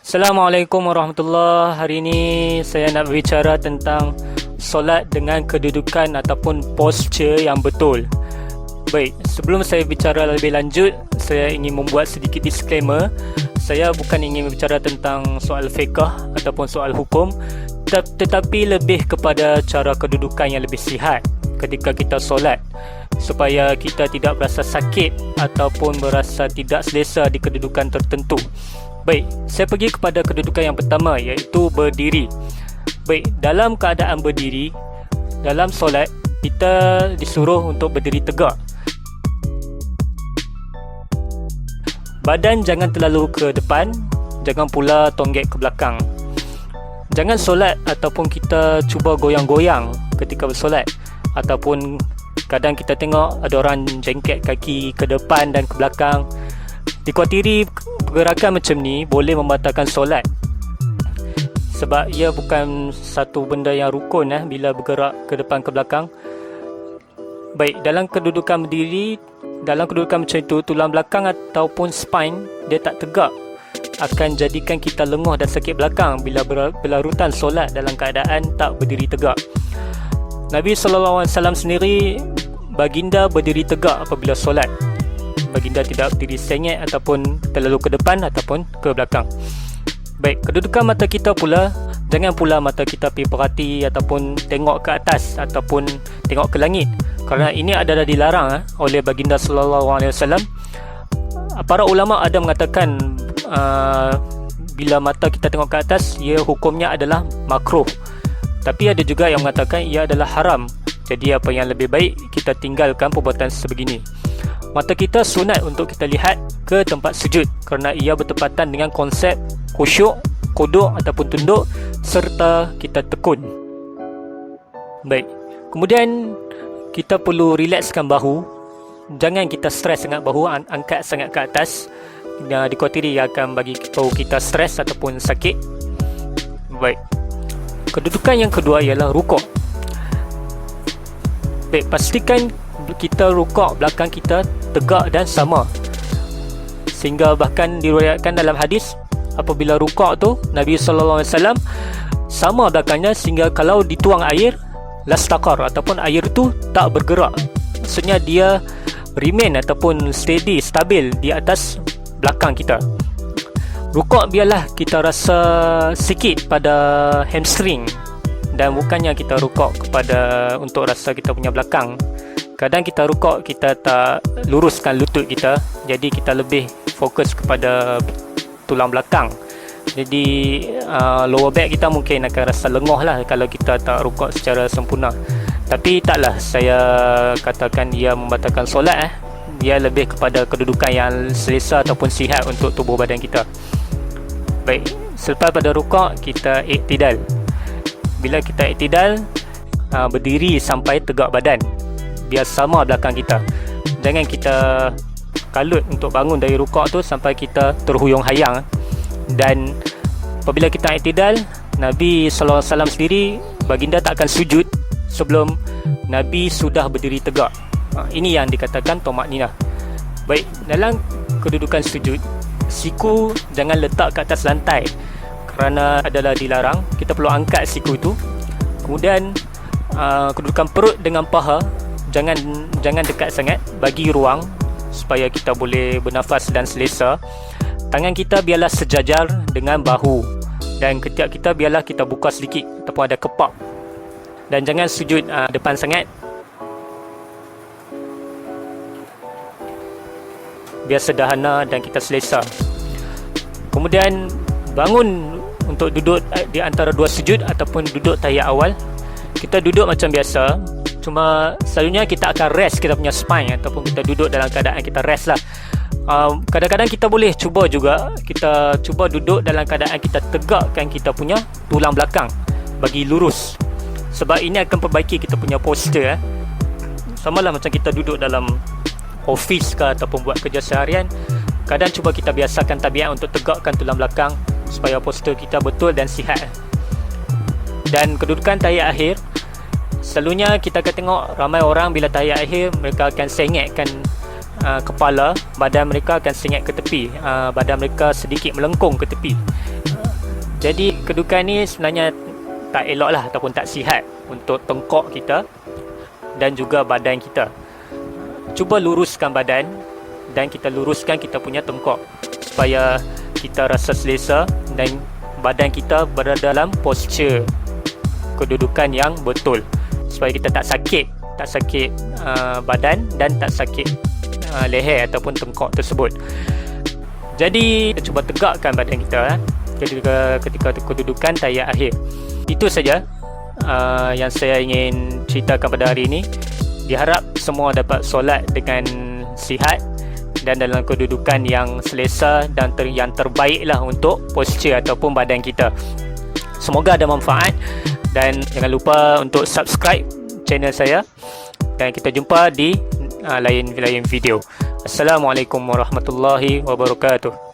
Assalamualaikum warahmatullahi. Hari ini saya nak berbicara tentang solat dengan kedudukan ataupun posture yang betul. Baik, sebelum saya bicara lebih lanjut, saya ingin membuat sedikit disclaimer. Saya bukan ingin berbicara tentang soal fiqh ataupun soal hukum, tetapi lebih kepada cara kedudukan yang lebih sihat ketika kita solat, supaya kita tidak berasa sakit ataupun berasa tidak selesa di kedudukan tertentu. Baik, saya pergi kepada kedudukan yang pertama, iaitu berdiri. Baik, dalam keadaan berdiri, dalam solat, kita disuruh untuk berdiri tegak. Badan jangan terlalu ke depan, jangan pula tonggek ke belakang. Jangan solat ataupun kita cuba goyang-goyang ketika bersolat, ataupun kadang kita tengok ada orang jengket kaki ke depan dan ke belakang. Dikhuatiri pergerakan macam ni boleh membatalkan solat, sebab ia bukan satu benda yang rukun bila bergerak ke depan ke belakang. Baik, dalam kedudukan berdiri, dalam kedudukan macam itu, tulang belakang ataupun spine dia tak tegak, akan jadikan kita lenguh dan sakit belakang bila berlarutan solat dalam keadaan tak berdiri tegak. Nabi SAW sendiri, baginda berdiri tegak apabila solat. Baginda tidak berdiri sengit ataupun terlalu ke depan ataupun ke belakang. Baik, kedudukan mata kita pula, jangan pula mata kita pergi perhati ataupun tengok ke atas ataupun tengok ke langit, kerana ini adalah dilarang oleh baginda sallallahu alaihi wasallam. Para ulama ada mengatakan bila mata kita tengok ke atas, ia hukumnya adalah makruh. Tapi ada juga yang mengatakan ia adalah haram. Jadi apa yang lebih baik, kita tinggalkan perbuatan sebegini. Mata kita sunat untuk kita lihat ke tempat sujud, kerana ia bertepatan dengan konsep khusyuk, quduk ataupun tunduk, serta kita tekun. Baik, kemudian kita perlu relaxkan bahu. Jangan kita stres sangat bahu, angkat sangat ke atas. Dikhuatiri ia akan bagi bahu kita stres ataupun sakit. Baik, kedudukan yang kedua ialah rukuk. Baik, pastikan kita rukuk belakang kita tegak dan sama, sehingga bahkan diriwayatkan dalam hadis apabila rukuk tu Nabi SAW sama belakangnya, sehingga kalau dituang air lastaqar ataupun air tu tak bergerak. Maksudnya dia remain ataupun steady, stabil di atas belakang kita. Rukuk biarlah kita rasa sikit pada hamstring, dan bukannya kita rukuk kepada untuk rasa kita punya belakang. Kadang kita rukuk, kita tak luruskan lutut kita, jadi kita lebih fokus kepada tulang belakang. Jadi lower back kita mungkin akan rasa lenguh lah kalau kita tak rukuk secara sempurna. Tapi taklah saya katakan ia membatalkan solat. Dia lebih kepada kedudukan yang selesa ataupun sihat untuk tubuh badan kita. Baik, selepas pada rukuk, kita iktidal. Bila kita iktidal, berdiri sampai tegak badan, biar sama belakang kita. Jangan kita kalut untuk bangun dari rukuk tu sampai kita terhuyung hayang. Dan apabila kita iktidal, Nabi SAW sendiri, baginda tak akan sujud sebelum Nabi sudah berdiri tegak. Ini yang dikatakan tumakninah. Baik, dalam kedudukan sujud, siku jangan letak ke atas lantai, kerana adalah dilarang. Kita perlu angkat siku itu. Kemudian kedudukan perut dengan paha jangan dekat sangat, bagi ruang supaya kita boleh bernafas dan selesa. Tangan kita biarlah sejajar dengan bahu, dan ketiak kita biarlah kita buka sedikit ataupun ada kepak. Dan jangan sujud depan sangat, biar sederhana dan kita selesa. Kemudian bangun untuk duduk di antara dua sujud ataupun duduk tahiyat awal. Kita duduk macam biasa, cuma selalunya kita akan rest kita punya spine, ataupun kita duduk dalam keadaan kita rest lah. Kadang-kadang kita boleh cuba juga, kita cuba duduk dalam keadaan kita tegakkan kita punya tulang belakang bagi lurus, sebab ini akan perbaiki kita punya posture. Sama lah macam kita duduk dalam office ke ataupun buat kerja seharian. Kadang cuba kita biasakan tabiat untuk tegakkan tulang belakang supaya posture kita betul dan sihat. Dan kedudukan tahiyat akhir, selalunya kita akan tengok ramai orang bila tahiyat akhir, mereka akan sengitkan kepala, badan mereka akan sengit ke tepi, badan mereka sedikit melengkung ke tepi. Jadi kedudukan ni sebenarnya tak elok lah ataupun tak sihat untuk tengkok kita dan juga badan kita. Cuba luruskan badan dan kita luruskan kita punya tengkok supaya kita rasa selesa dan badan kita berada dalam posture kedudukan yang betul, supaya kita tak sakit badan dan tak sakit leher ataupun tengkok tersebut. Jadi kita cuba tegakkan badan kita ketika kedudukan tahiyat akhir. Itu saja yang saya ingin ceritakan pada hari ini. Diharap semua dapat solat dengan sihat dan dalam kedudukan yang selesa dan yang terbaik lah untuk posture ataupun badan kita. Semoga ada manfaat dan jangan lupa untuk subscribe channel saya dan kita jumpa di lain video. Assalamualaikum warahmatullahi wabarakatuh.